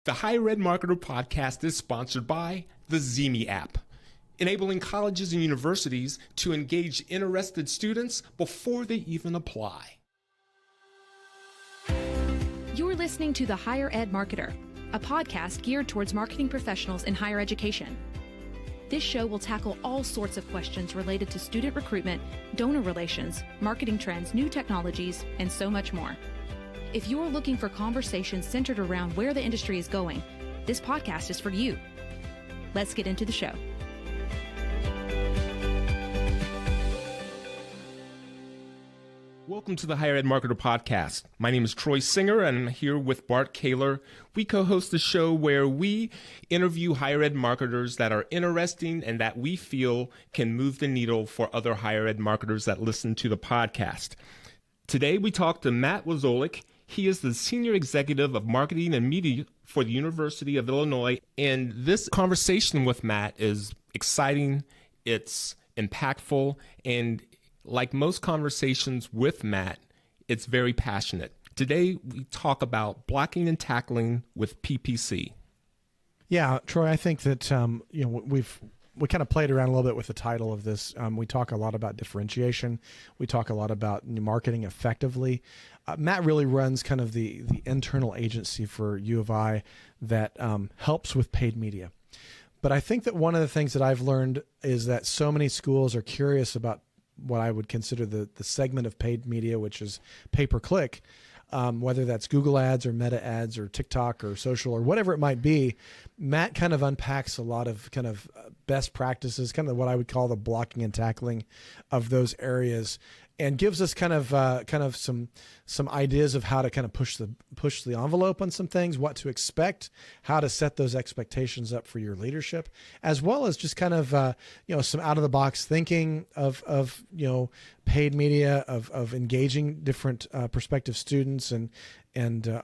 The Higher Ed Marketer podcast is sponsored by the Zemi app, enabling colleges and universities to engage interested students before they even apply. You're listening to The Higher Ed Marketer, a podcast geared towards marketing professionals in higher education. This show will tackle all sorts of questions related to student recruitment, donor relations, marketing trends, new technologies, and so much more. If you're looking for conversations centered around where the industry is going, this podcast is for you. Let's get into the show. Welcome to the Higher Ed Marketer podcast. My name is Troy Singer, and I'm here with Bart Kaler. We co-host a show where we interview higher ed marketers that are interesting and that we feel can move the needle for other higher ed marketers that listen to the podcast. Today, we talk to Matt Wszolek. He is the Senior Executive of Marketing and Media for the University of Illinois. And this conversation with Matt is exciting, it's impactful, and like most conversations with Matt, it's very passionate. Today, we talk about blocking and tackling with PPC. Yeah, Troy, I think that we kind of played around a little bit with the title of this. We talk a lot about differentiation. We talk a lot about marketing effectively. Matt really runs kind of the internal agency for U of I that helps with paid media. But I think that one of the things that I've learned is that so many schools are curious about what I would consider the segment of paid media, which is pay-per-click, whether that's Google ads or Meta ads or TikTok or social or whatever it might be. Matt kind of unpacks a lot of kind of best practices, kind of what I would call the blocking and tackling of those areas, and gives us kind of some ideas of how to kind of push the envelope on some things, what to expect, how to set those expectations up for your leadership, as well as just kind of some out of the box thinking of paid media, of engaging different prospective students and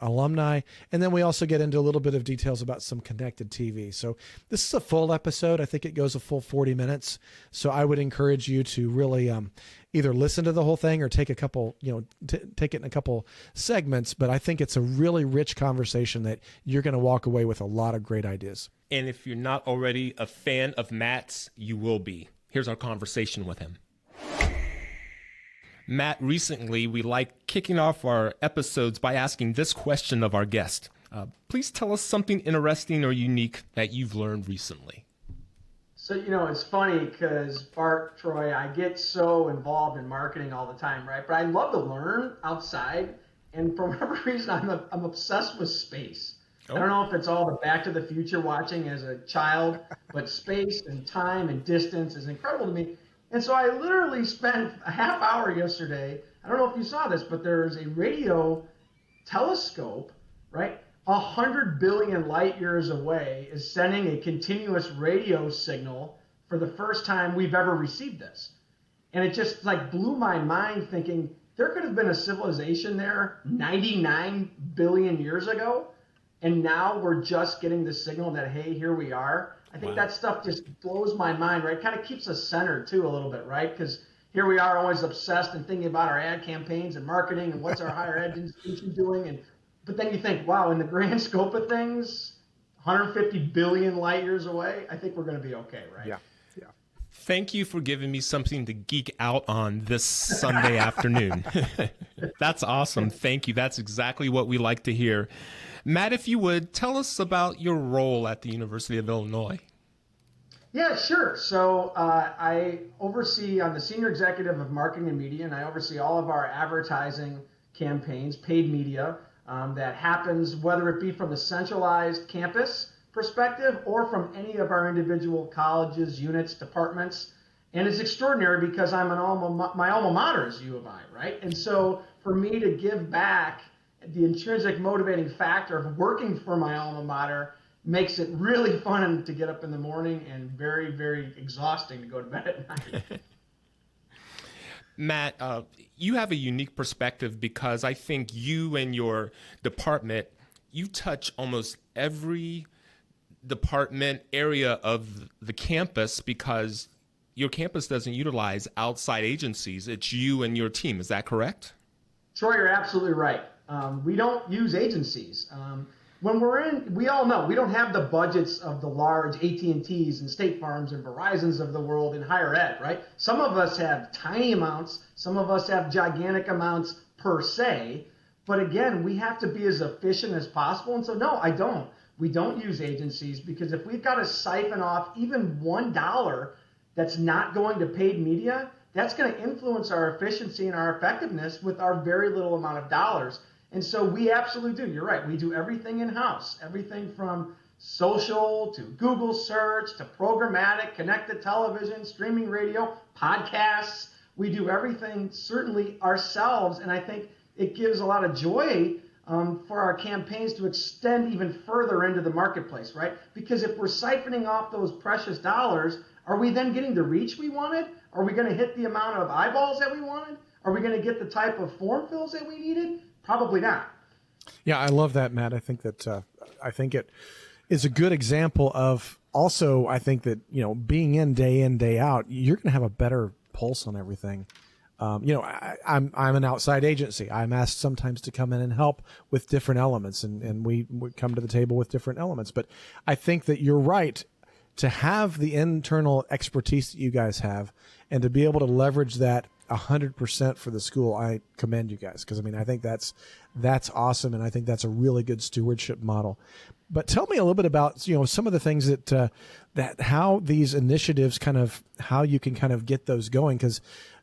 alumni. And then we also get into a little bit of details about some connected TV. So this is a full episode. I think it goes a full 40 minutes. So I would encourage you to really either listen to the whole thing or take a couple, take it in a couple segments. But I think it's a really rich conversation that you're going to walk away with a lot of great ideas. And if you're not already a fan of Matt's, you will be. Here's our conversation with him. Matt, recently we like kicking off our episodes by asking this question of our guest. Please tell us something interesting or unique that you've learned recently. So, it's funny because Bart, Troy, I get so involved in marketing all the time, right? But I love to learn outside. And for whatever reason, I'm obsessed with space. I don't know if it's all the Back to the Future watching as a child, but space and time and distance is incredible to me. And so I literally spent a half hour yesterday. I don't know if you saw this, but there's a radio telescope, right? 100 billion light years away is sending a continuous radio signal for the first time we've ever received this. And it just blew my mind thinking there could have been a civilization there 99 billion years ago. And now we're just getting the signal that, hey, here we are. I think that stuff just blows my mind, right? Kind of keeps us centered too a little bit, right? Because here we are always obsessed and thinking about our ad campaigns and marketing and what's our higher ed institution doing. But then you think, wow, in the grand scope of things, 150 billion light years away, I think we're going to be okay, right? Yeah. Thank you for giving me something to geek out on this Sunday afternoon. That's awesome. Thank you. That's exactly what we like to hear. Matt, if you would, tell us about your role at the University of Illinois. Yeah, sure. So I oversee, I'm the Senior Executive of Marketing and Media, and I oversee all of our advertising campaigns, paid media, that happens, whether it be from the centralized campus perspective or from any of our individual colleges, units, departments. And it's extraordinary because my alma mater is U of I, right? And so for me to give back, the intrinsic motivating factor of working for my alma mater makes it really fun to get up in the morning and very, very exhausting to go to bed at night. Matt, you have a unique perspective because I think you and your department, you touch almost every department area of the campus because your campus doesn't utilize outside agencies. It's you and your team. Is that correct? Troy, you're absolutely right. We don't use agencies. when we're in, we all know we don't have the budgets of the large AT&Ts and State Farms and Verizons of the world in higher ed, right? Some of us have tiny amounts. Some of us have gigantic amounts per se. But again, we have to be as efficient as possible. And so, no, I don't. We don't use agencies, because if we've got to siphon off even $1 that's not going to paid media, that's going to influence our efficiency and our effectiveness with our very little amount of dollars. And so we absolutely do. You're right. We do everything in-house, everything from social to Google search to programmatic, connected television, streaming radio, podcasts. We do everything certainly ourselves. And I think it gives a lot of joy for our campaigns to extend even further into the marketplace, right? Because if we're siphoning off those precious dollars, are we then getting the reach we wanted? Are we going to hit the amount of eyeballs that we wanted? Are we going to get the type of form fills that we needed? Probably not. Yeah, I love that, Matt. I think it is a good example of also, I think that, being in, day out, you're going to have a better pulse on everything. I'm an outside agency. I'm asked sometimes to come in and help with different elements, and we come to the table with different elements. But I think that you're right to have the internal expertise that you guys have and to be able to leverage that 100% for the school. I commend you guys, because I think that's awesome, and I think that's a really good stewardship model. But tell me a little bit about some of the things that how these initiatives how you can get those going, because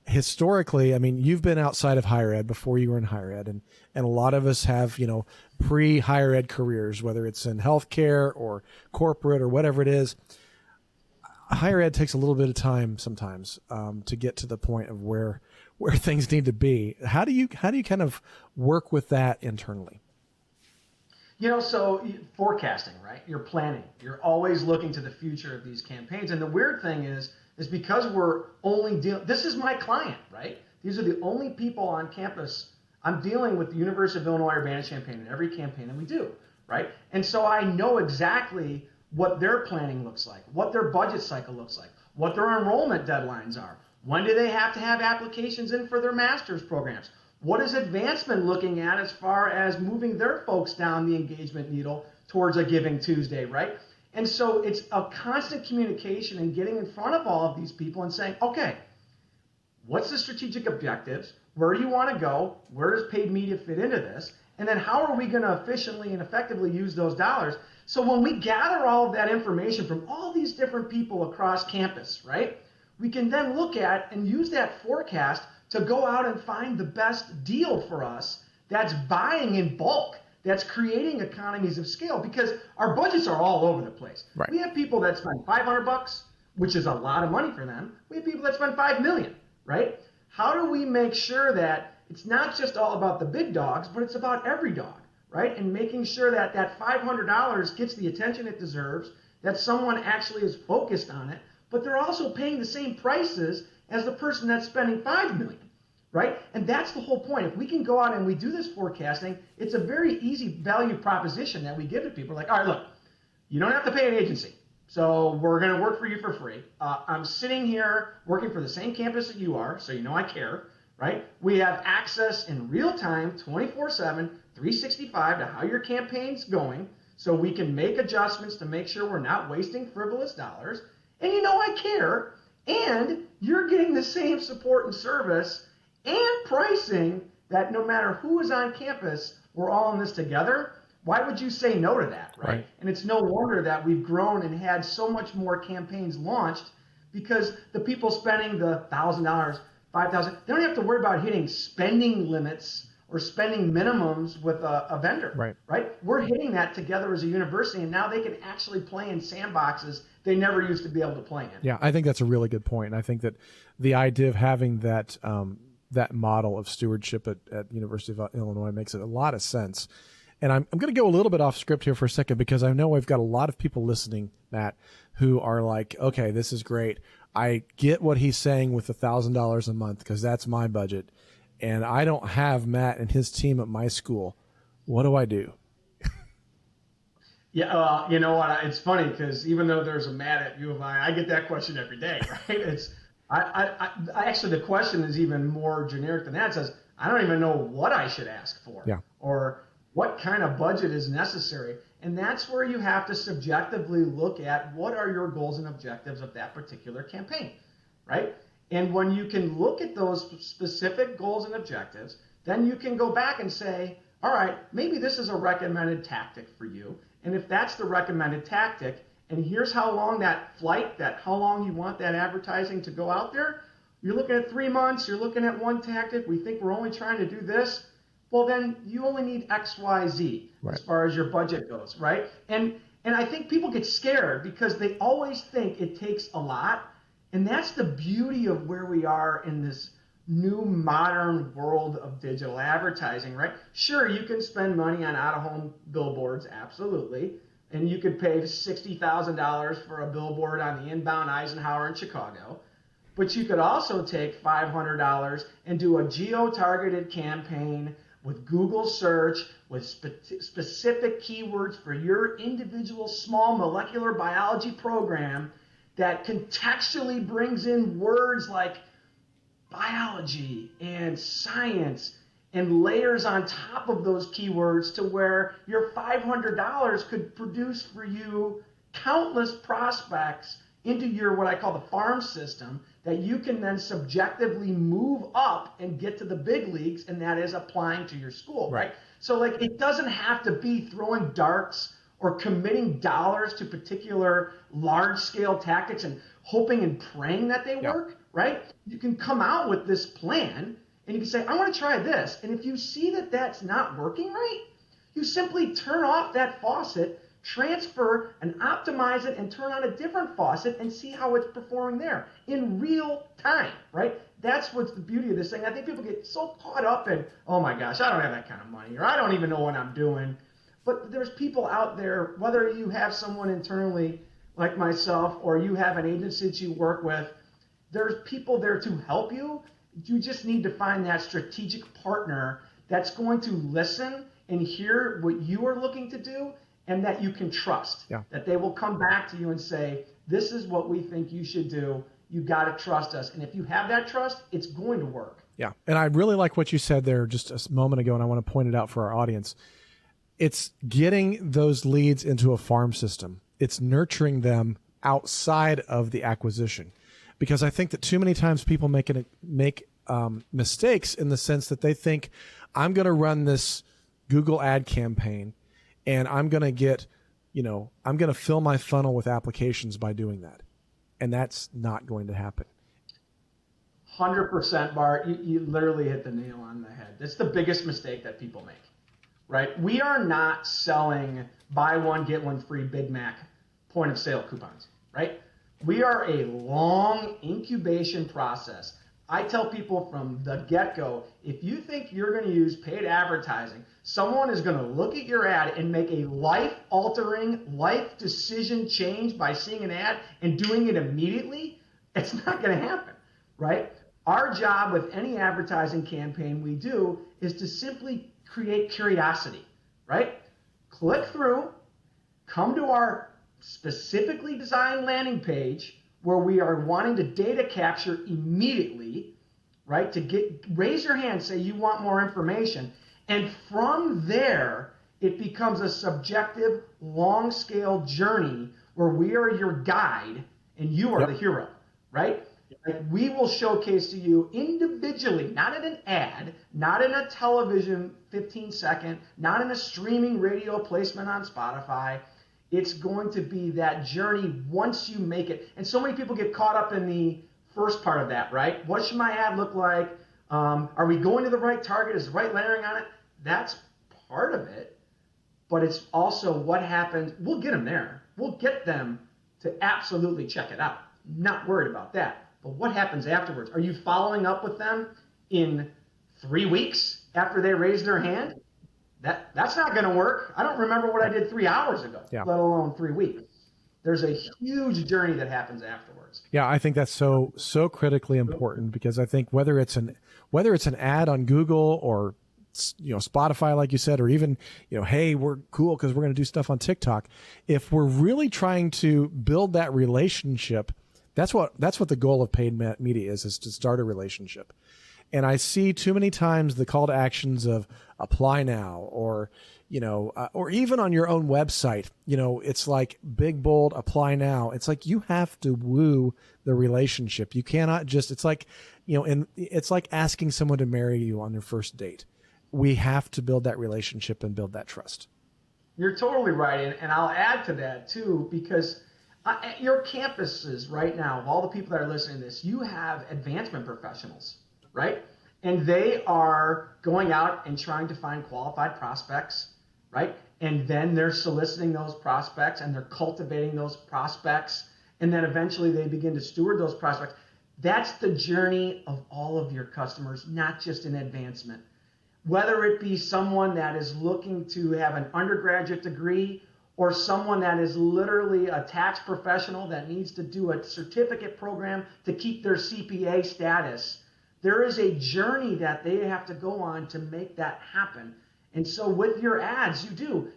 historically, you've been outside of higher ed before you were in higher ed, and a lot of us have pre-higher ed careers, whether it's in healthcare or corporate or whatever it is. Higher ed takes a little bit of time sometimes to get to the point of where things need to be. How do you work with that internally? So forecasting, right? You're planning. You're always looking to the future of these campaigns. And the weird thing is because we're only this is my client, right? These are the only people on campus. I'm dealing with the University of Illinois Urbana-Champaign in every campaign that we do, right? And so I know exactly what their planning looks like, what their budget cycle looks like, what their enrollment deadlines are. When do they have to have applications in for their master's programs? What is advancement looking at as far as moving their folks down the engagement needle towards a Giving Tuesday, right? And so it's a constant communication and getting in front of all of these people and saying, okay, what's the strategic objectives? Where do you want to go? Where does paid media fit into this? And then how are we going to efficiently and effectively use those dollars? So when we gather all of that information from all these different people across campus, right, we can then look at and use that forecast to go out and find the best deal for us that's buying in bulk, that's creating economies of scale, because our budgets are all over the place. Right. We have people that spend $500, which is a lot of money for them. We have people that spend $5 million, right? How do we make sure that it's not just all about the big dogs, but it's about every dog, right? And making sure that that $500 gets the attention it deserves, that someone actually is focused on it, but they're also paying the same prices as the person that's spending $5 million, right? And that's the whole point. If we can go out and we do this forecasting, it's a very easy value proposition that we give to people. Like, all right, look, you don't have to pay an agency, so we're going to work for you for free. I'm sitting here working for the same campus that you are, so I care, right? We have access in real time, 24/7, 365 to how your campaign's going, so we can make adjustments to make sure we're not wasting frivolous dollars. And I care, and you're getting the same support and service and pricing that no matter who is on campus, we're all in this together. Why would you say no to that, right? And it's no wonder that we've grown and had so much more campaigns launched, because the people spending the $1,000, $5,000, they don't have to worry about hitting spending limits or spending minimums with a vendor, right? We're hitting that together as a university, and now they can actually play in sandboxes they never used to be able to play in. Yeah, I think that's a really good point. And I think that the idea of having that that model of stewardship at University of Illinois makes a lot of sense. And I'm going to go a little bit off script here for a second, because I know I've got a lot of people listening, Matt, who are like, okay, this is great. I get what he's saying with $1,000 a month, because that's my budget. And I don't have Matt and his team at my school. What do I do? Yeah, you know what? It's funny, because even though there's a Matt at U of I get that question every day, right? I actually, the question is even more generic than that. It says, I don't even know what I should ask for, or what kind of budget is necessary. And that's where you have to subjectively look at what are your goals and objectives of that particular campaign, right? And when you can look at those specific goals and objectives, then you can go back and say, all right, maybe this is a recommended tactic for you. And if that's the recommended tactic, and here's how long how long you want that advertising to go out there, you're looking at 3 months, you're looking at one tactic, we think we're only trying to do this, well then you only need X, Y, Z as far as your budget goes, right? And I think people get scared because they always think it takes a lot. And that's the beauty of where we are in this new modern world of digital advertising, right? Sure, you can spend money on out-of-home billboards, absolutely. And you could pay $60,000 for a billboard on the inbound Eisenhower in Chicago. But you could also take $500 and do a geo-targeted campaign with Google search, with specific keywords for your individual small molecular biology program that contextually brings in words like biology and science and layers on top of those keywords to where your $500 could produce for you countless prospects into your what I call the farm system that you can then subjectively move up and get to the big leagues, and that is applying to your school, right? So like it doesn't have to be throwing darts or committing dollars to particular large-scale tactics and hoping and praying that they work, right? You can come out with this plan and you can say, I want to try this. And if you see that that's not working right, you simply turn off that faucet, transfer and optimize it and turn on a different faucet and see how it's performing there in real time, right? That's what's the beauty of this thing. I think people get so caught up in, oh my gosh, I don't have that kind of money, or I don't even know what I'm doing. But there's people out there, whether you have someone internally like myself or you have an agency that you work with, there's people there to help you. You just need to find that strategic partner that's going to listen and hear what you are looking to do and that you can trust. That they will come back to you and say, this is what we think you should do. You got to trust us. And if you have that trust, it's going to work. Yeah. And I really like what you said there just a moment ago, and I want to point it out for our audience. It's getting those leads into a farm system. It's nurturing them outside of the acquisition, because I think that too many times people make mistakes in the sense that they think, I'm going to run this Google ad campaign and I'm going to get, I'm going to fill my funnel with applications by doing that. And that's not going to happen. 100%, Bart. You literally hit the nail on the head. That's the biggest mistake that people make. Right? We are not selling buy one, get one free Big Mac point of sale coupons, right? We are a long incubation process. I tell people from the get-go, if you think you're going to use paid advertising, someone is going to look at your ad and make a life-altering, life decision change by seeing an ad and doing it immediately, it's not going to happen, right? Our job with any advertising campaign we do is to simply create curiosity, right? Click through, come to our specifically designed landing page where we are wanting to data capture immediately, right? Raise your hand, say you want more information. And from there, it becomes a subjective, long-scale journey where we are your guide and you are the hero, right? Like we will showcase to you individually, not in an ad, not in a television 15-second, not in a streaming radio placement on Spotify. It's going to be that journey once you make it. And so many people get caught up in the first part of that, right? What should my ad look like? Are we going to the right target? Is the right layering on it? That's part of it. But it's also what happens. We'll get them there. We'll get them to absolutely check it out. Not worried about that. But what happens afterwards? Are you following up with them in 3 weeks after they raise their hand? That's not going to work. I don't remember what I did 3 hours ago, let alone 3 weeks. There's a huge journey that happens afterwards. Yeah, I think that's so critically important, because I think whether it's an ad on Google or Spotify, like you said, or even hey, we're cool because we're going to do stuff on TikTok. If we're really trying to build that relationship, that's what the goal of paid media is to start a relationship. And I see too many times the call to actions of apply now, or or even on your own website, it's like big, bold, apply now. It's like you have to woo the relationship. You cannot just, it's like, and it's like asking someone to marry you on your first date. We have to build that relationship and build that trust. You're totally right. And I'll add to that too, because at your campuses right now, of all the people that are listening to this, you have advancement professionals, right? And they are going out and trying to find qualified prospects, right? And then they're soliciting those prospects and they're cultivating those prospects. And then eventually they begin to steward those prospects. That's the journey of all of your customers, not just in advancement. Whether it be someone that is looking to have an undergraduate degree or someone that is literally a tax professional that needs to do a certificate program to keep their CPA status, there is a journey that they have to go on to make that happen. And so with your ads,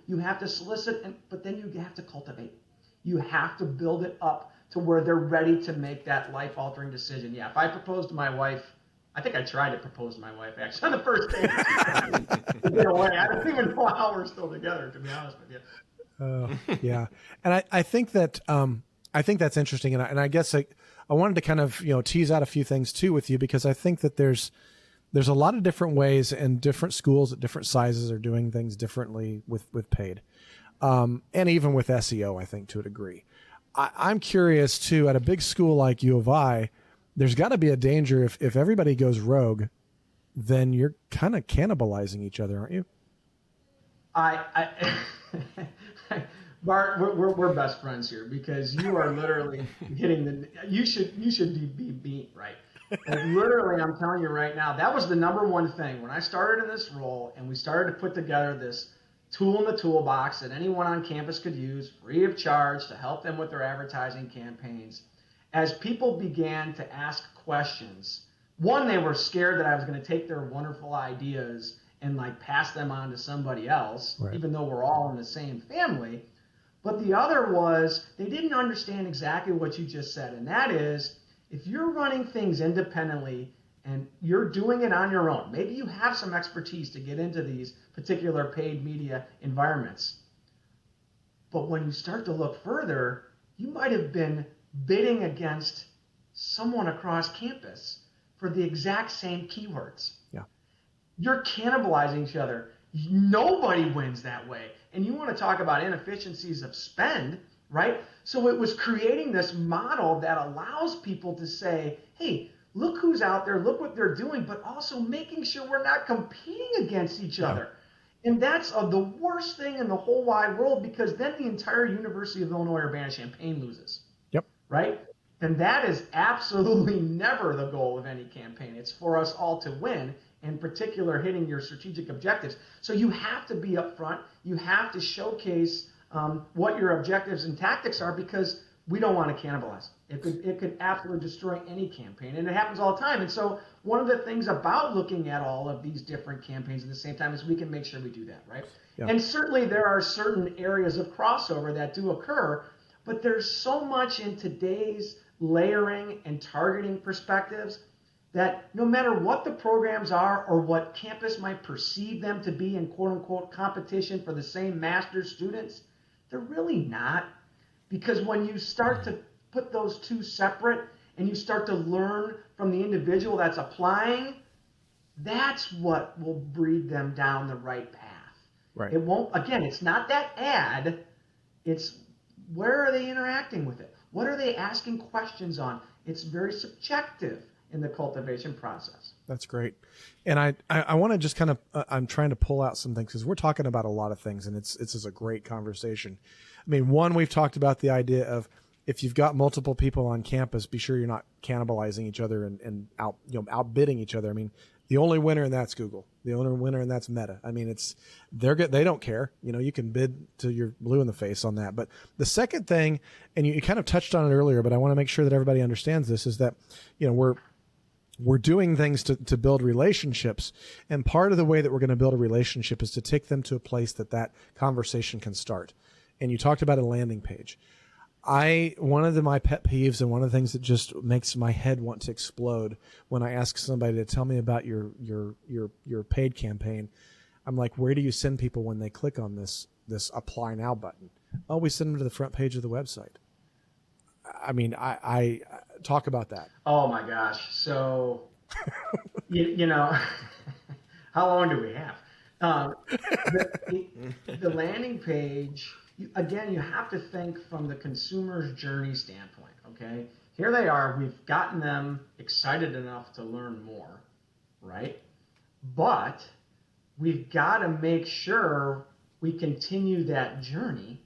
you have to solicit, but then you have to cultivate. You have to build it up to where they're ready to make that life-altering decision. Yeah, if I proposed to my wife, I think I tried to propose to my wife actually on the first day. I don't even know how we're still together, to be honest with you. Yeah, and I think that that's interesting, and I guess I wanted to kind of tease out a few things too with you, because I think that there's a lot of different ways, and different schools at different sizes are doing things differently with paid, and even with SEO, I think to a degree. I'm curious too, at a big school like U of I, there's got to be a danger if everybody goes rogue, then you're kind of cannibalizing each other, aren't you? Bart, we're best friends here, because you are literally getting you should be beat, right? And literally, I'm telling you right now, that was the number one thing when I started in this role, and we started to put together this tool in the toolbox that anyone on campus could use free of charge to help them with their advertising campaigns. As people began to ask questions, one, they were scared that I was going to take their wonderful ideas and pass them on to somebody else, right, even though we're all in the same family. But the other was they didn't understand exactly what you just said. And that is, if you're running things independently and you're doing it on your own, maybe you have some expertise to get into these particular paid media environments. But when you start to look further, you might have been bidding against someone across campus for the exact same keywords. Yeah. You're cannibalizing each other. Nobody wins that way. And you want to talk about inefficiencies of spend, right? So it was creating this model that allows people to say, hey, look who's out there, look what they're doing, but also making sure we're not competing against each other. And that's the worst thing in the whole wide world, because then the entire University of Illinois Urbana-Champaign loses. Yep. Right? And that is absolutely never the goal of any campaign. It's for us all to win, in particular hitting your strategic objectives. So you have to be upfront. You have to showcase what your objectives and tactics are, because we don't want to cannibalize. It could absolutely destroy any campaign, and it happens all the time. And so one of the things about looking at all of these different campaigns at the same time is we can make sure we do that, right? Yeah. And certainly there are certain areas of crossover that do occur, but there's so much in today's layering and targeting perspectives that no matter what the programs are or what campus might perceive them to be in quote-unquote competition for the same master's students, they're really not. Because when you start to put those two separate and you start to learn from the individual that's applying, that's what will breed them down the right path. Right. It won't, again, it's not that ad, it's where are they interacting with it? What are they asking questions on? It's very subjective in the cultivation process. That's great. And I want to just kind of, I'm trying to pull out some things, because we're talking about a lot of things, and it's just a great conversation. I mean, one, we've talked about the idea of, if you've got multiple people on campus, be sure you're not cannibalizing each other and outbidding each other. I mean, the only winner, and that's Google. The only winner, and that's Meta. I mean, they're good. They don't care. You can bid till you're blue in the face on that. But the second thing, and you kind of touched on it earlier, but I want to make sure that everybody understands this, is that we're doing things to build relationships, and part of the way that we're going to build a relationship is to take them to a place that conversation can start. And you talked about a landing page. One of my pet peeves, and one of the things that just makes my head want to explode when I ask somebody to tell me about your paid campaign, I'm like, where do you send people when they click on this apply now button? Oh, we send them to the front page of the website. I mean, I talk about that. Oh my gosh. So, you know, how long do we have? The landing page, again, you have to think from the consumer's journey standpoint, okay? Here they are. We've gotten them excited enough to learn more, right? But we've got to make sure we continue that journey,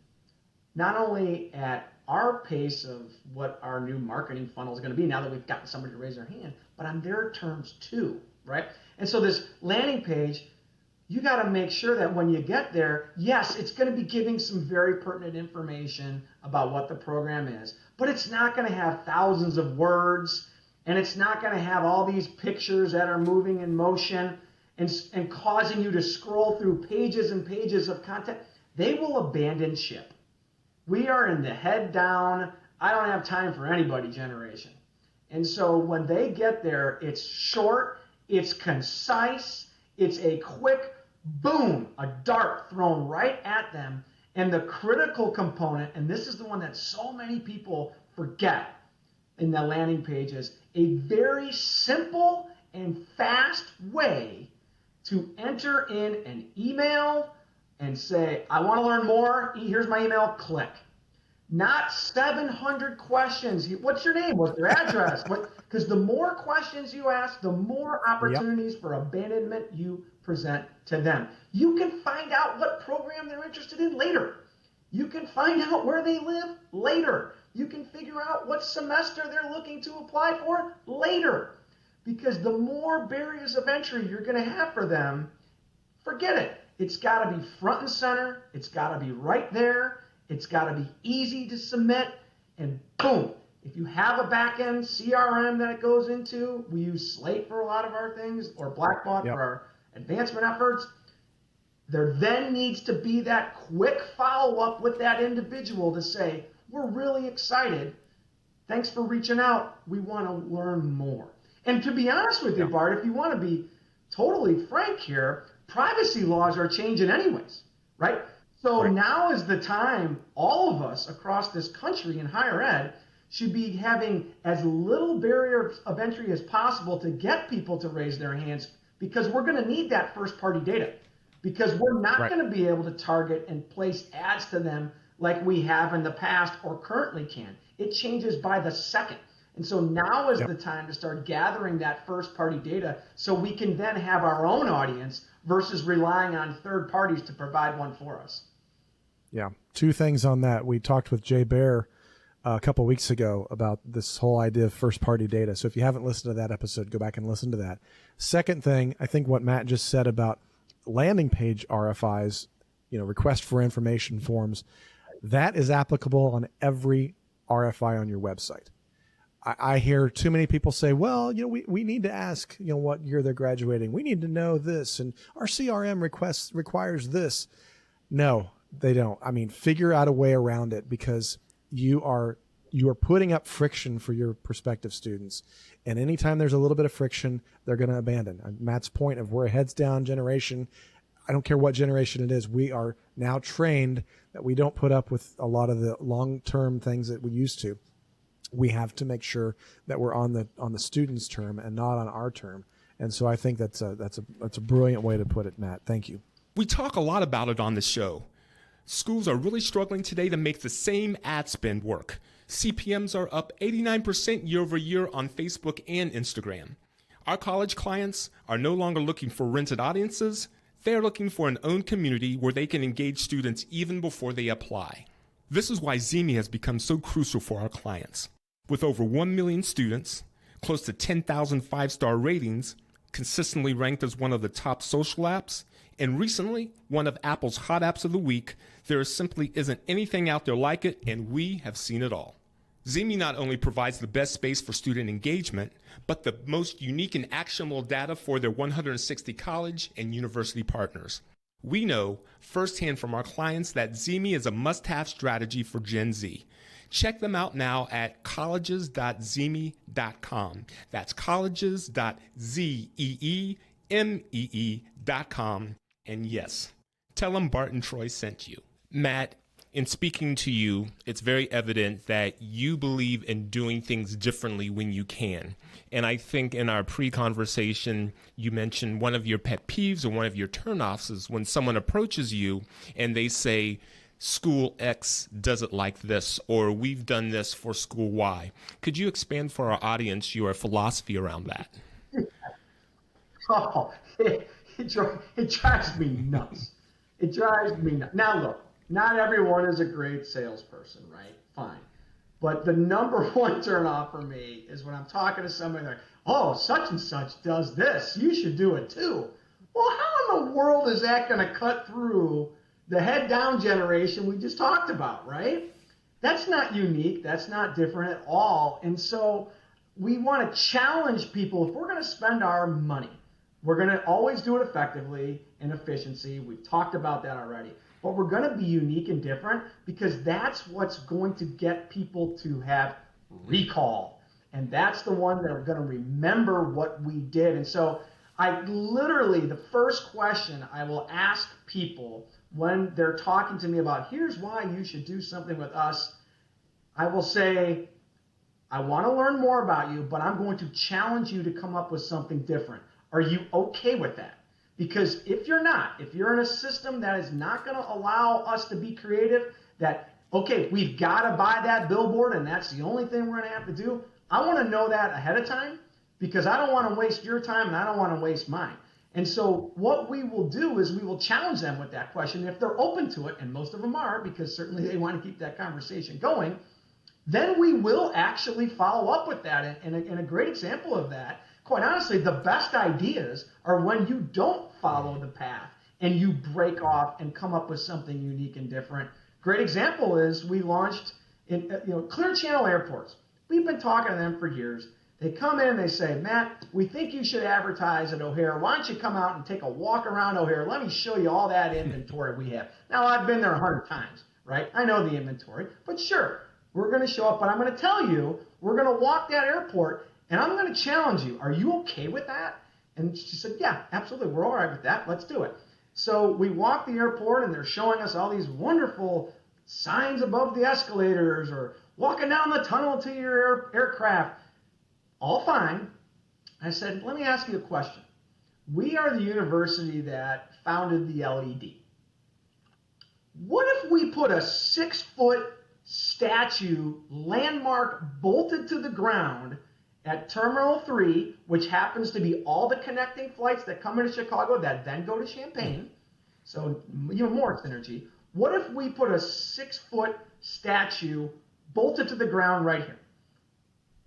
not only at our pace of what our new marketing funnel is going to be now that we've gotten somebody to raise their hand, but on their terms too, right? And so this landing page, you got to make sure that when you get there, yes, it's going to be giving some very pertinent information about what the program is, but it's not going to have thousands of words, and it's not going to have all these pictures that are moving in motion and causing you to scroll through pages and pages of content. They will abandon ship. We are in the head down, I don't have time for anybody generation. And so when they get there, it's short, it's concise, it's a quick boom, a dart thrown right at them. And the critical component, and this is the one that so many people forget in the landing page, is a very simple and fast way to enter in an email and say, I want to learn more. Here's my email, click. Not 700 questions. What's your name? What's your address? Because the more questions you ask, the more opportunities for abandonment you present to them. You can find out what program they're interested in later. You can find out where they live later. You can figure out what semester they're looking to apply for later. Because the more barriers of entry you're going to have for them, forget it. It's got to be front and center. It's got to be right there. It's got to be easy to submit. And boom, if you have a back-end CRM that it goes into, we use Slate for a lot of our things, or Blackbaud for our advancement efforts. There then needs to be that quick follow-up with that individual to say, we're really excited. Thanks for reaching out. We want to learn more. And to be honest with you, Bart, if you want to be totally frank here, privacy laws are changing anyways, right? So now is the time all of us across this country in higher ed should be having as little barriers of entry as possible to get people to raise their hands, because we're going to need that first-party data, because we're not going to be able to target and place ads to them like we have in the past or currently can. It changes by the second. And so now is the time to start gathering that first-party data so we can then have our own audience versus relying on third parties to provide one for us. Yeah. Two things on that. We talked with Jay Baer a couple of weeks ago about this whole idea of first-party data. So if you haven't listened to that episode, go back and listen to that. Second thing, I think what Matt just said about landing page RFIs, request for information forms, that is applicable on every RFI on your website. I hear too many people say, well, we need to ask, what year they're graduating. We need to know this, and our CRM requires this. No, they don't. I mean, figure out a way around it, because you are putting up friction for your prospective students. And anytime there's a little bit of friction, they're going to abandon. Matt's point of we're a heads down generation. I don't care what generation it is. We are now trained that we don't put up with a lot of the long-term things that we used to. We have to make sure that we're on the student's term and not on our term. And so I think that's a brilliant way to put it, Matt. Thank you. We talk a lot about it on the show. Schools are really struggling today to make the same ad spend work. CPMs are up 89% year over year on Facebook and Instagram. Our college clients are no longer looking for rented audiences. They're looking for an own community where they can engage students even before they apply. This is why Zemi has become so crucial for our clients. With over 1 million students, close to 10,000 five-star ratings, consistently ranked as one of the top social apps, and recently one of Apple's hot apps of the week, there simply isn't anything out there like it, and we have seen it all. Zemi not only provides the best space for student engagement, but the most unique and actionable data for their 160 college and university partners. We know firsthand from our clients that Zemi is a must-have strategy for Gen Z. Check them out now at colleges.zemi.com. That's colleges.zee.com, And yes, tell them Bart and Troy sent you. Matt, in speaking to you, it's very evident that you believe in doing things differently when you can. And I think in our pre-conversation, you mentioned one of your pet peeves or one of your turnoffs is when someone approaches you and they say, School X does it like this, or we've done this for School Y. Could you expand for our audience your philosophy around that? Oh, it drives me nuts. It drives me nuts. Now, look, not everyone is a great salesperson, right? Fine. But the number one turnoff for me is when I'm talking to somebody like, oh, such and such does this. You should do it too. Well, how in the world is that going to cut through the head down generation we just talked about, right? That's not unique. That's not different at all. And so we want to challenge people. If we're going to spend our money, we're going to always do it effectively and efficiency. We've talked about that already. But we're going to be unique and different because that's what's going to get people to have recall. And that's the one that are going to remember what we did. And so I literally, the first question I will ask people when they're talking to me about here's why you should do something with us, I will say, I want to learn more about you, but I'm going to challenge you to come up with something different. Are you okay with that? Because if you're not, if you're in a system that is not going to allow us to be creative, that, okay, we've got to buy that billboard and that's the only thing we're going to have to do, I want to know that ahead of time because I don't want to waste your time and I don't want to waste mine. And so what we will do is we will challenge them with that question. If they're open to it, and most of them are because certainly they want to keep that conversation going, then we will actually follow up with that. And a great example of that, quite honestly, the best ideas are when you don't follow the path and you break off and come up with something unique and different. Great example is we launched in Clear Channel Airports. We've been talking to them for years. They come in and they say, Matt, we think you should advertise at O'Hare. Why don't you come out and take a walk around O'Hare? Let me show you all that inventory we have. Now, I've been there 100 times, right? I know the inventory, but sure, we're going to show up, but I'm going to tell you, we're going to walk that airport and I'm going to challenge you. Are you okay with that? And she said, yeah, absolutely. We're all right with that. Let's do it. So we walk the airport and they're showing us all these wonderful signs above the escalators or walking down the tunnel to your aircraft. All fine. I said, let me ask you a question. We are the university that founded the LED. What if we put a 6-foot statue landmark bolted to the ground at Terminal 3, which happens to be all the connecting flights that come into Chicago that then go to Champaign, so even more synergy. What if we put a 6-foot statue bolted to the ground right here?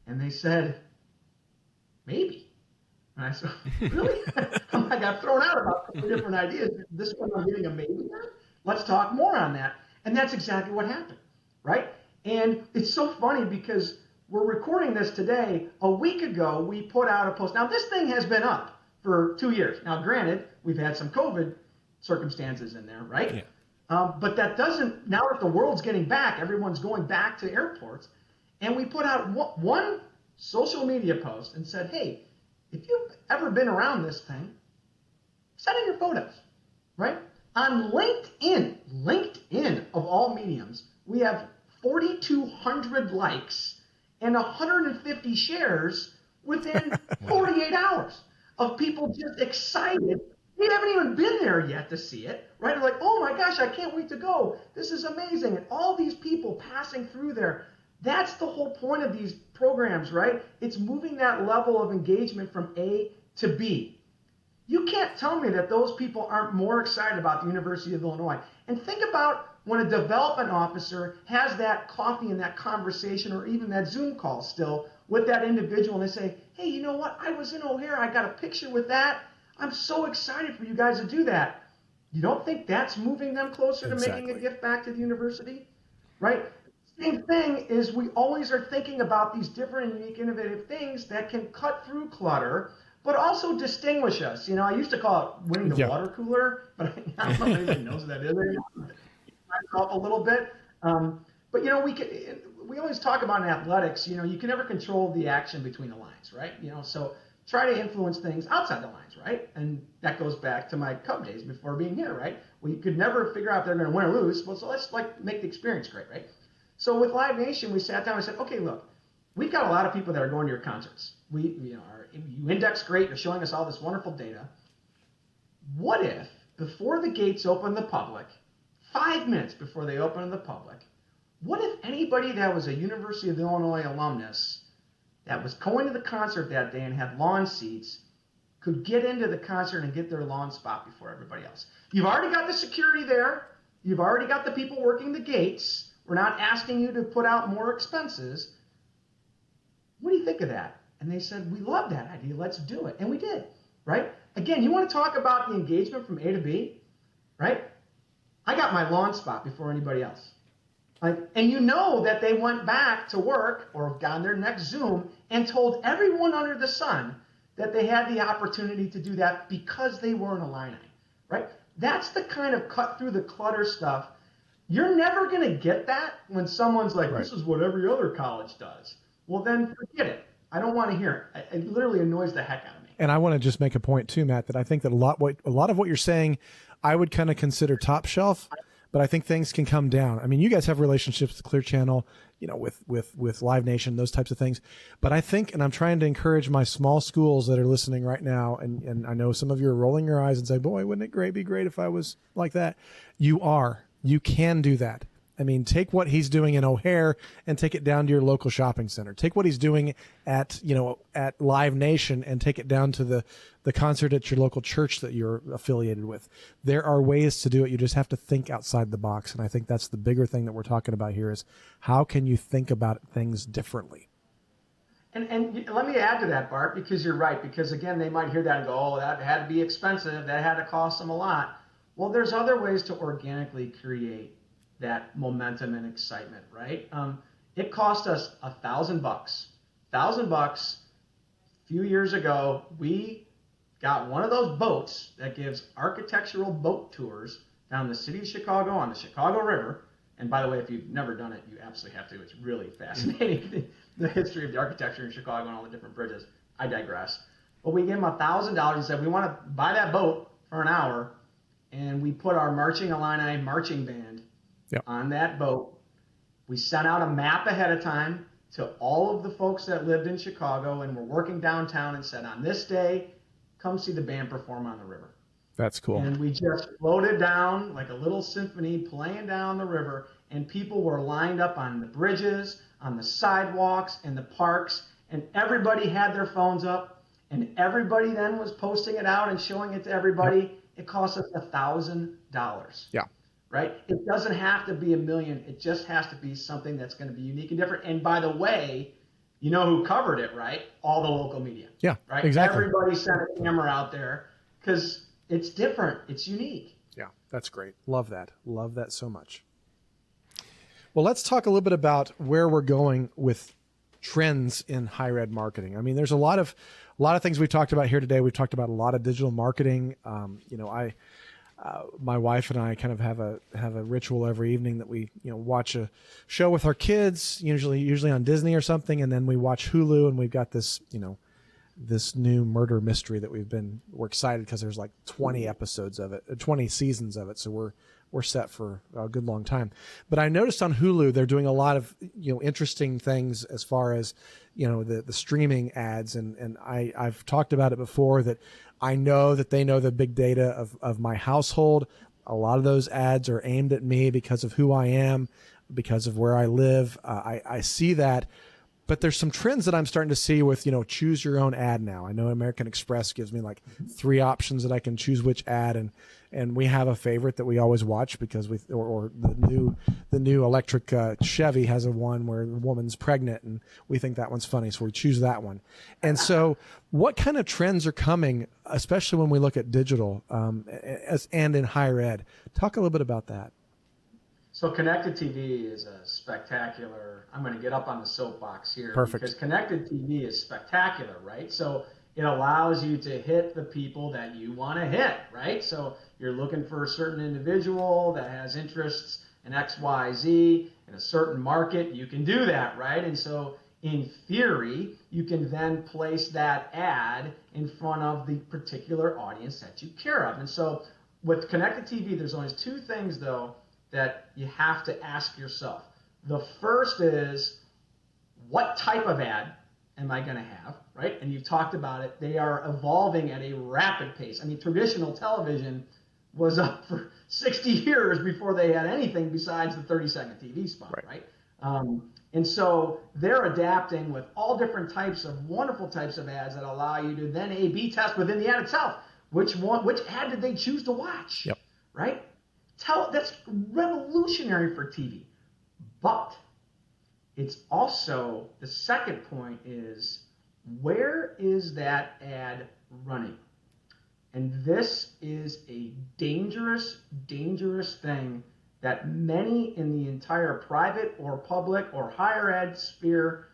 And they said, maybe. And I said, really? I got thrown out about a couple different ideas. This one I'm getting a maybe now? Let's talk more on that. And that's exactly what happened, right? And it's so funny because we're recording this today. A week ago, we put out a post. Now, this thing has been up for 2 years. Now, granted, we've had some COVID circumstances in there, right? Yeah. But that doesn't, now that the world's getting back, everyone's going back to airports. And we put out one social media post and said, hey, if you've ever been around this thing, send in your photos, right? On LinkedIn of all mediums, we have 4,200 likes and 150 shares within 48 hours of people just excited. We haven't even been there yet to see it, right? They're like, oh my gosh, I can't wait to go. This is amazing. And all these people passing through there. That's the whole point of these programs, right? It's moving that level of engagement from A to B. You can't tell me that those people aren't more excited about the University of Illinois. And think about when a development officer has that coffee and that conversation or even that Zoom call still with that individual and they say, hey, you know what? I was in O'Hare. I got a picture with that. I'm so excited for you guys to do that. You don't think that's moving them closer to making a gift back to the university, right? Same thing is we always are thinking about these different and unique innovative things that can cut through clutter, but also distinguish us. You know, I used to call it winning the water cooler, but I don't know if anybody knows what that is. Off a little bit. But, you know, we always talk about in athletics, you know, you can never control the action between the lines, right? You know, so try to influence things outside the lines, right? And that goes back to my Cub days before being here, right? We could never figure out if they're going to win or lose. Well, so let's make the experience great, right? So with Live Nation, we sat down and said, okay, look, we've got a lot of people that are going to your concerts. You index great. You're showing us all this wonderful data. What if before the gates open to the public, 5 minutes before they open to the public, what if anybody that was a University of Illinois alumnus that was going to the concert that day and had lawn seats could get into the concert and get their lawn spot before everybody else? You've already got the security there. You've already got the people working the gates. We're not asking you to put out more expenses. What do you think of that? And they said, we love that idea. Let's do it. And we did, right? Again, you want to talk about the engagement from A to B, right? I got my lawn spot before anybody else. And you know that they went back to work or got on their next Zoom and told everyone under the sun that they had the opportunity to do that because they were an Illini, right? That's the kind of cut through the clutter stuff. You're never going to get that when someone's like, this is what every other college does. Well, then forget it. I don't want to hear it. It literally annoys the heck out of me. And I want to just make a point too, Matt, that I think that a lot of what you're saying, I would kind of consider top shelf, but I think things can come down. I mean, you guys have relationships with Clear Channel, with Live Nation, those types of things. But I think, and I'm trying to encourage my small schools that are listening right now, and I know some of you are rolling your eyes and say, boy, wouldn't it be great if I was like that? You can do that. I mean, take what he's doing in O'Hare and take it down to your local shopping center. Take what he's doing at Live Nation and take it down to the concert at your local church that you're affiliated with. There are ways to do it. You just have to think outside the box. And I think that's the bigger thing that we're talking about here is how can you think about things differently? And let me add to that, Bart, because you're right. Because again, they might hear that and go, oh, that had to be expensive. That had to cost them a lot. Well, there's other ways to organically create that momentum and excitement, right? It cost us $1,000. $1,000 a few years ago. We got one of those boats that gives architectural boat tours down the city of Chicago on the Chicago River. And by the way, if you've never done it, you absolutely have to. It's really fascinating, the history of the architecture in Chicago and all the different bridges. I digress. But we gave them $1,000 and said, we want to buy that boat for an hour. And we put our Marching Illini marching band on that boat. We sent out a map ahead of time to all of the folks that lived in Chicago and were working downtown and said, on this day, come see the band perform on the river. That's cool. And we just floated down like a little symphony playing down the river, and people were lined up on the bridges, on the sidewalks, in the parks, and everybody had their phones up, and everybody then was posting it out and showing it to everybody. Yep. It cost us $1,000. Yeah. Right? It doesn't have to be $1 million. It just has to be something that's going to be unique and different. And by the way, you know who covered it, right? All the local media. Yeah, right? Exactly. Everybody sent a camera out there because it's different. It's unique. Yeah, that's great. Love that. Love that so much. Well, let's talk a little bit about where we're going with trends in higher ed marketing. I mean, there's a lot of things we've talked about here today. We've talked about a lot of digital marketing. My wife and I kind of have a ritual every evening that we watch a show with our kids, usually on Disney or something, and then we watch Hulu, and we've got this this new murder mystery that we're excited because there's like 20 episodes of it, 20 seasons of it, so we're set for a good long time. But I noticed on Hulu they're doing a lot of interesting things as far as the streaming ads, and I've talked about it before that I know that they know the big data of my household. A lot of those ads are aimed at me because of who I am, because of where I live. I see that. But there's some trends that I'm starting to see with, choose your own ad now. I know American Express gives me like 3 options that I can choose which ad, and we have a favorite that we always watch because or the new electric Chevy has a one where the woman's pregnant and we think that one's funny, so we choose that one. And so what kind of trends are coming, especially when we look at digital and in higher ed? Talk a little bit about that. So connected TV is a spectacular, I'm going to get up on the soapbox here. Perfect. Because connected TV is spectacular, right? So it allows you to hit the people that you want to hit, right? So you're looking for a certain individual that has interests in X, Y, Z in a certain market, you can do that, right? And so in theory, you can then place that ad in front of the particular audience that you care of. And so with connected TV, there's always two things, though, that you have to ask yourself. The first is, what type of ad am I going to have, right? And you've talked about it. They are evolving at a rapid pace. I mean, traditional television was up for 60 years before they had anything besides the 30-second TV spot, right? And so they're adapting with all different types of wonderful types of ads that allow you to then A/B test within the ad itself. Which ad did they choose to watch? Yep. Right? That's revolutionary for TV. But it's also, the second point is, where is that ad running? And this is a dangerous, dangerous thing that many in the entire private or public or higher ed sphere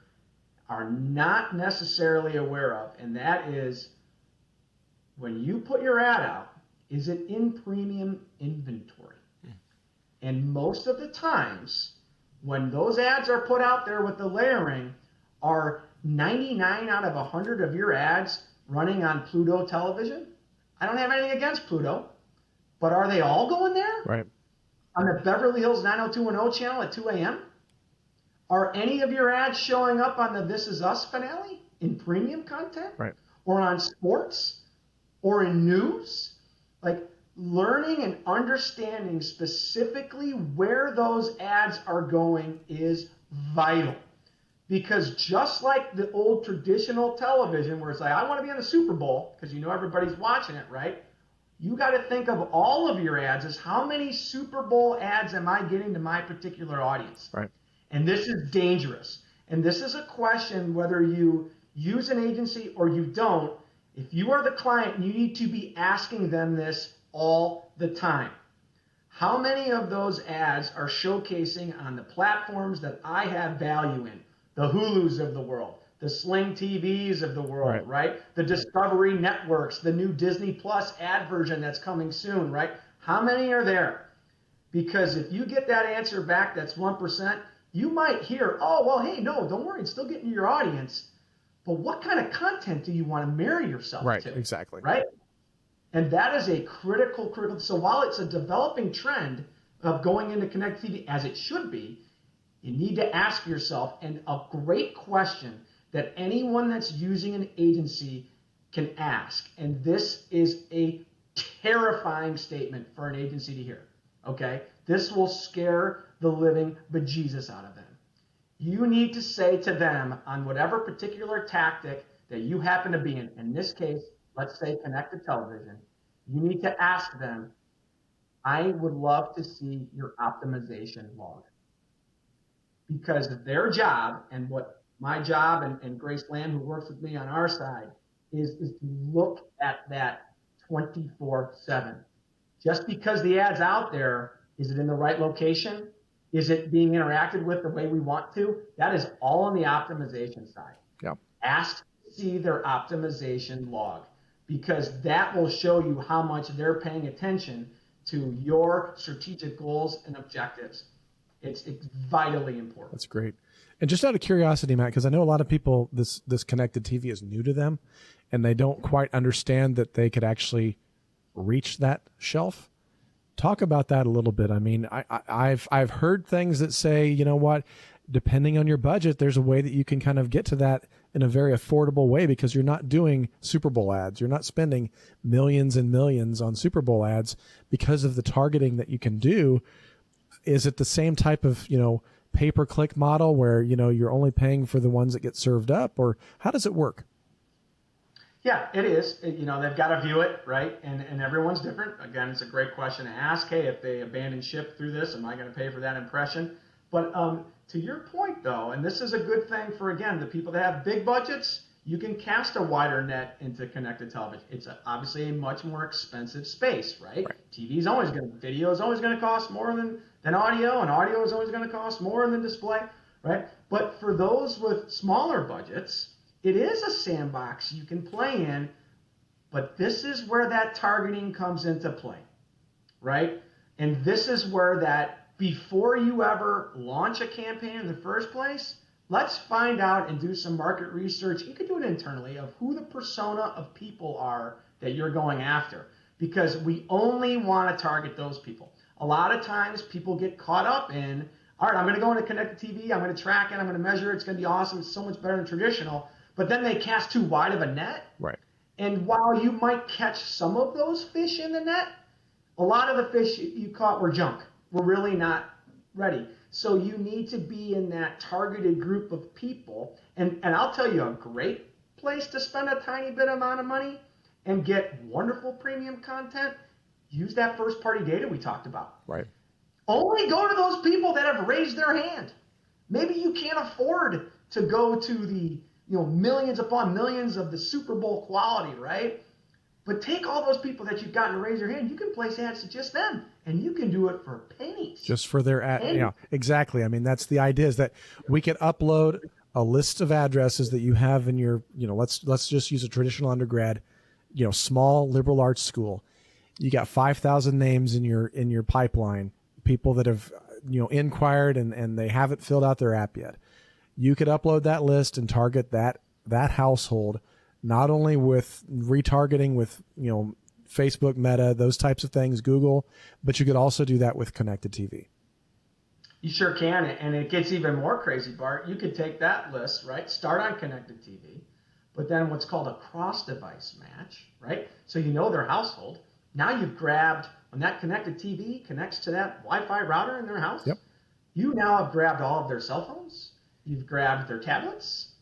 are not necessarily aware of. And that is, when you put your ad out, is it in premium inventory? And most of the times, when those ads are put out there with the layering, are 99 out of 100 of your ads running on Pluto television? I don't have anything against Pluto, but are they all going there? Right. On the Beverly Hills 90210 channel at 2 a.m.? Are any of your ads showing up on the This Is Us finale in premium content? Right. Or on sports? Or in news? Like, learning and understanding specifically where those ads are going is vital. Because just like the old traditional television, where it's like, I want to be on the Super Bowl, because you know everybody's watching it, right? You got to think of all of your ads as, how many Super Bowl ads am I getting to my particular audience? Right. And this is dangerous. And this is a question, whether you use an agency or you don't, if you are the client, you need to be asking them this all the time. How many of those ads are showcasing on the platforms that I have value in? The Hulus of the world, the Sling TVs of the world, right? The Discovery Networks, the new Disney Plus ad version that's coming soon, right? How many are there? Because if you get that answer back, that's 1%, you might hear, oh, well, hey, no, don't worry, it's still getting to your audience. But what kind of content do you want to marry yourself to? Right, exactly. Right? And that is a critical. So while it's a developing trend of going into connected TV, as it should be, you need to ask yourself, and a great question that anyone that's using an agency can ask, and this is a terrifying statement for an agency to hear, okay? This will scare the living bejesus out of them. You need to say to them, on whatever particular tactic that you happen to be in this case, let's say connected television, you need to ask them, I would love to see your optimization log. Because their job, and what my job and Grace Lamb, who works with me on our side, is to look at that 24/7. Just because the ad's out there, is it in the right location? Is it being interacted with the way we want to? That is all on the optimization side. Yeah. Ask to see their optimization log, because that will show you how much they're paying attention to your strategic goals and objectives. It's vitally important. That's great. And just out of curiosity, Matt, because I know a lot of people, this connected TV is new to them, and they don't quite understand that they could actually reach that shelf. Talk about that a little bit. I mean, I've heard things that say, you know what, depending on your budget, there's a way that you can kind of get to that in a very affordable way, because you're not doing Super Bowl ads. You're not spending millions and millions on Super Bowl ads because of the targeting that you can do. Is it the same type of, pay-per-click model where, you're only paying for the ones that get served up, or how does it work? Yeah, it is. They've got to view it, right? And everyone's different. Again, it's a great question to ask. Hey, if they abandon ship through this, am I going to pay for that impression? But to your point, though, and this is a good thing for, again, the people that have big budgets, you can cast a wider net into connected television. It's obviously a much more expensive space, right? Video is always going to cost more than audio, and audio is always going to cost more than display, right? But for those with smaller budgets, it is a sandbox you can play in, but this is where that targeting comes into play, right? And this is where that, before you ever launch a campaign in the first place, let's find out and do some market research. You can do it internally of who the persona of people are that you're going after, because we only want to target those people. A lot of times people get caught up in, all right, I'm going to go into connected TV, I'm going to track it, I'm going to measure it, it's going to be awesome, it's so much better than traditional, but then they cast too wide of a net. Right. And while you might catch some of those fish in the net, a lot of the fish you caught were junk, were really not ready. So you need to be in that targeted group of people. And I'll tell you a great place to spend a tiny bit amount of money and get wonderful premium content. Use that first party data we talked about. Right. Only go to those people that have raised their hand. Maybe you can't afford to go to the millions upon millions of the Super Bowl quality, right? But take all those people that you've gotten to raise their hand. You can place ads to just them, and you can do it for pennies. Just for their ad. Yeah, exactly. I mean, that's the idea, is that we can upload a list of addresses that you have in your, let's just use a traditional undergrad, small liberal arts school. You got 5,000 names in your pipeline, people that have, inquired and they haven't filled out their app yet. You could upload that list and target that household, not only with retargeting with, Facebook, Meta, those types of things, Google, but you could also do that with connected TV. You sure can, and it gets even more crazy, Bart. You could take that list, right? Start on connected TV, but then what's called a cross-device match, right? So you know their household. Now you've grabbed, when that connected TV connects to that Wi-Fi router in their house, yep. You now have grabbed all of their cell phones. You've grabbed their tablets.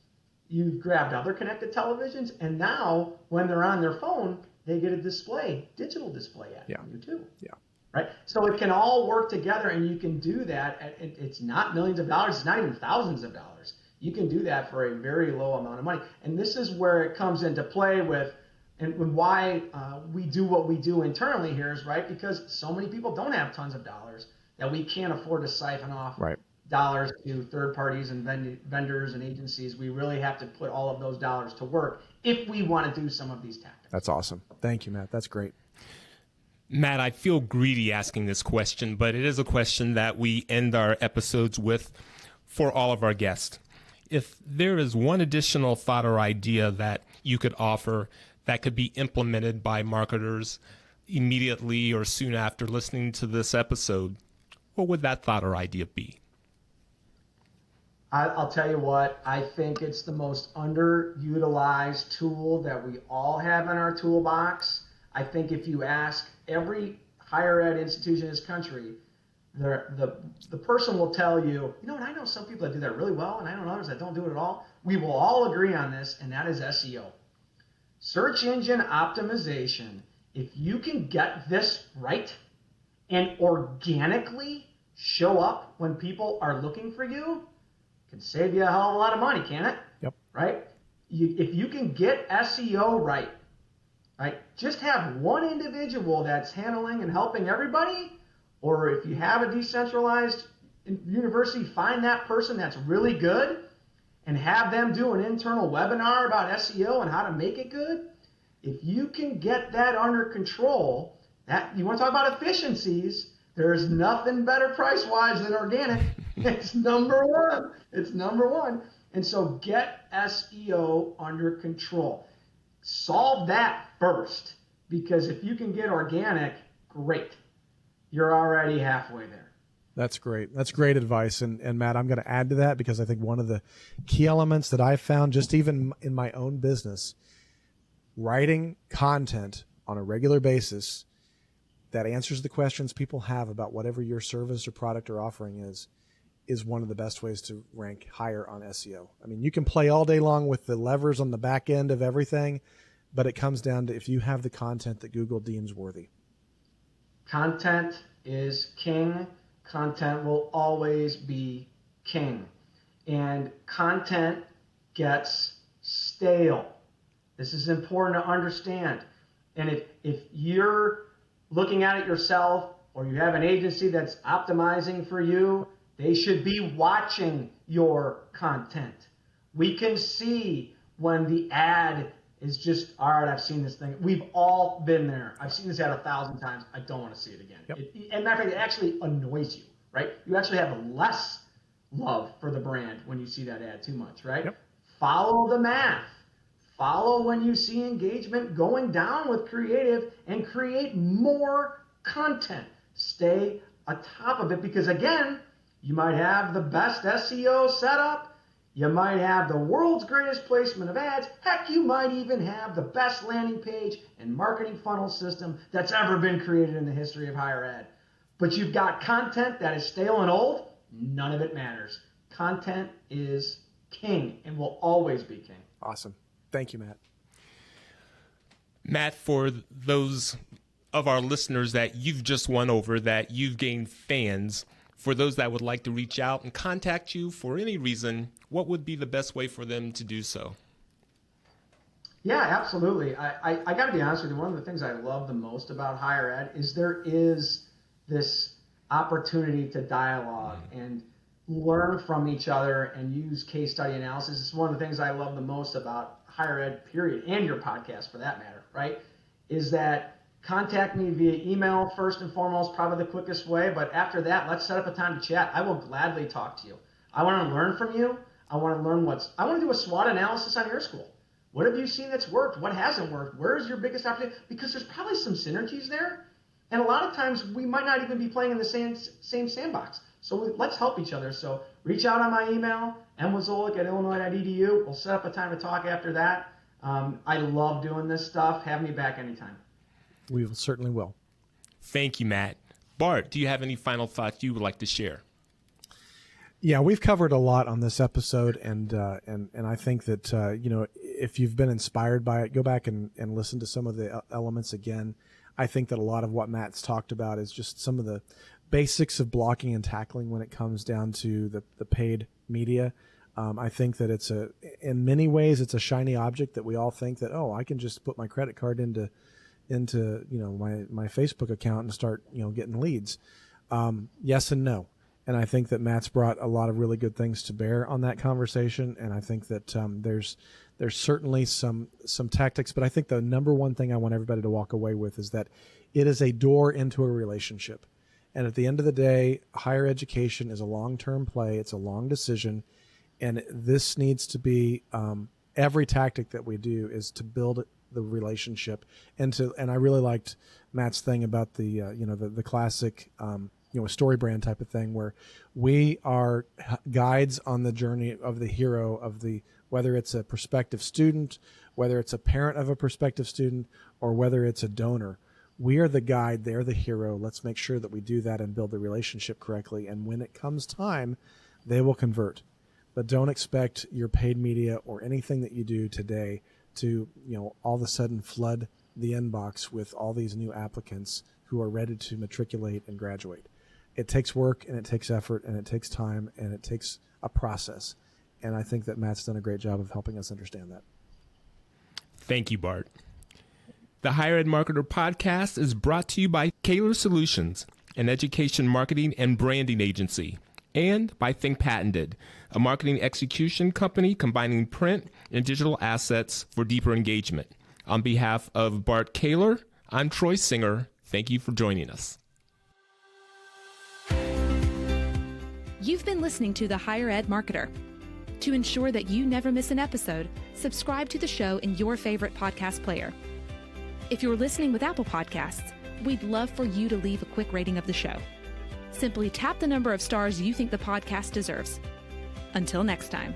You've grabbed other connected televisions. And now when they're on their phone, they get a digital display ad from you too. Yeah. Right? So it can all work together, and you can do that. It's not millions of dollars. It's not even thousands of dollars. You can do that for a very low amount of money. And this is where it comes into play with, and why we do what we do internally here is, right, because so many people don't have tons of dollars that we can't afford to siphon off dollars to third parties and vendors and agencies. We really have to put all of those dollars to work if we want to do some of these tactics. That's awesome. Thank you, Matt. That's great. Matt, I feel greedy asking this question, but it is a question that we end our episodes with for all of our guests. If there is one additional thought or idea that you could offer that could be implemented by marketers immediately or soon after listening to this episode, what would that thought or idea be? I'll tell you what, I think it's the most underutilized tool that we all have in our toolbox. I think if you ask every higher ed institution in this country, the person will tell you, I know some people that do that really well, and I know others that don't do it at all. We will all agree on this, and that is SEO. Search engine optimization. If you can get this right and organically show up when people are looking for you, it can save you a hell of a lot of money, can it? Yep. Right? If you can get SEO right, just have one individual that's handling and helping everybody, or if you have a decentralized university, find that person that's really good and have them do an internal webinar about SEO and how to make it good. If you can get that under control, that you want to talk about efficiencies, there's nothing better price-wise than organic. It's number one. It's number one. And so get SEO under control. Solve that first, because if you can get organic, great. You're already halfway there. That's great. That's great advice. And Matt, I'm going to add to that, because I think one of the key elements that I've found just even in my own business, writing content on a regular basis that answers the questions people have about whatever your service or product or offering is one of the best ways to rank higher on SEO. I mean, you can play all day long with the levers on the back end of everything, but it comes down to if you have the content that Google deems worthy. Content is king. Content will always be king. And content gets stale. This is important to understand. And if you're looking at it yourself, or you have an agency that's optimizing for you, they should be watching your content. We can see when the ad is just, all right, I've seen this thing. We've all been there. I've seen this ad 1,000 times. I don't want to see it again. Yep. And matter of fact, it actually annoys you, right? You actually have less love for the brand when you see that ad too much, right? Yep. Follow the math. Follow when you see engagement going down with creative and create more content. Stay atop of it because, again, you might have the best SEO setup. You might have the world's greatest placement of ads. Heck, you might even have the best landing page and marketing funnel system that's ever been created in the history of higher ed. But you've got content that is stale and old. None of it matters. Content is king and will always be king. Awesome. Thank you, Matt. Matt, for those of our listeners that you've just won over, that you've gained fans, for those that would like to reach out and contact you for any reason, what would be the best way for them to do so? Yeah, absolutely. I got to be honest with you. One of the things I love the most about higher ed is there is this opportunity to dialogue and learn from each other and use case study analysis. It's one of the things I love the most about higher ed, period, and your podcast for that matter, right? Is that contact me via email first and foremost, probably the quickest way. But after that, let's set up a time to chat. I will gladly talk to you. I want to learn from you. I want to learn I want to do a SWOT analysis on your school. What have you seen that's worked? What hasn't worked? Where's your biggest opportunity? Because there's probably some synergies there. And a lot of times we might not even be playing in the same sandbox. So let's help each other. So reach out on my email, mwzolik@illinois.edu. We'll set up a time to talk after that. I love doing this stuff. Have me back anytime. We certainly will. Thank you, Matt. Bart, do you have any final thoughts you would like to share? Yeah, we've covered a lot on this episode, and I think that if you've been inspired by it, go back and listen to some of the elements again. I think that a lot of what Matt's talked about is just some of the basics of blocking and tackling when it comes down to the paid media. I think that in many ways it's a shiny object that we all think that, I can just put my credit card into my Facebook account and start getting leads. Yes and no. And I think that Matt's brought a lot of really good things to bear on that conversation. And I think that there's certainly some tactics, but I think the number one thing I want everybody to walk away with is that it is a door into a relationship. And at the end of the day, higher education is a long-term play. It's a long decision. And this needs to be every tactic that we do is to build the relationship. And I really liked Matt's thing about the classic story brand type of thing where we are guides on the journey of the hero whether it's a prospective student, whether it's a parent of a prospective student, or whether it's a donor. We are the guide, they're the hero. Let's make sure that we do that and build the relationship correctly. And when it comes time, they will convert. But don't expect your paid media or anything that you do today to, all of a sudden flood the inbox with all these new applicants who are ready to matriculate and graduate. It takes work and it takes effort and it takes time and it takes a process. And I think that Matt's done a great job of helping us understand that. Thank you, Bart. The Higher Ed Marketer podcast is brought to you by Kaler Solutions, an education marketing and branding agency, and by Think Patented, a marketing execution company combining print and digital assets for deeper engagement. On behalf of Bart Kaler, I'm Troy Singer. Thank you for joining us. You've been listening to The Higher Ed Marketer. To ensure that you never miss an episode, subscribe to the show in your favorite podcast player. If you're listening with Apple Podcasts, we'd love for you to leave a quick rating of the show. Simply tap the number of stars you think the podcast deserves. Until next time.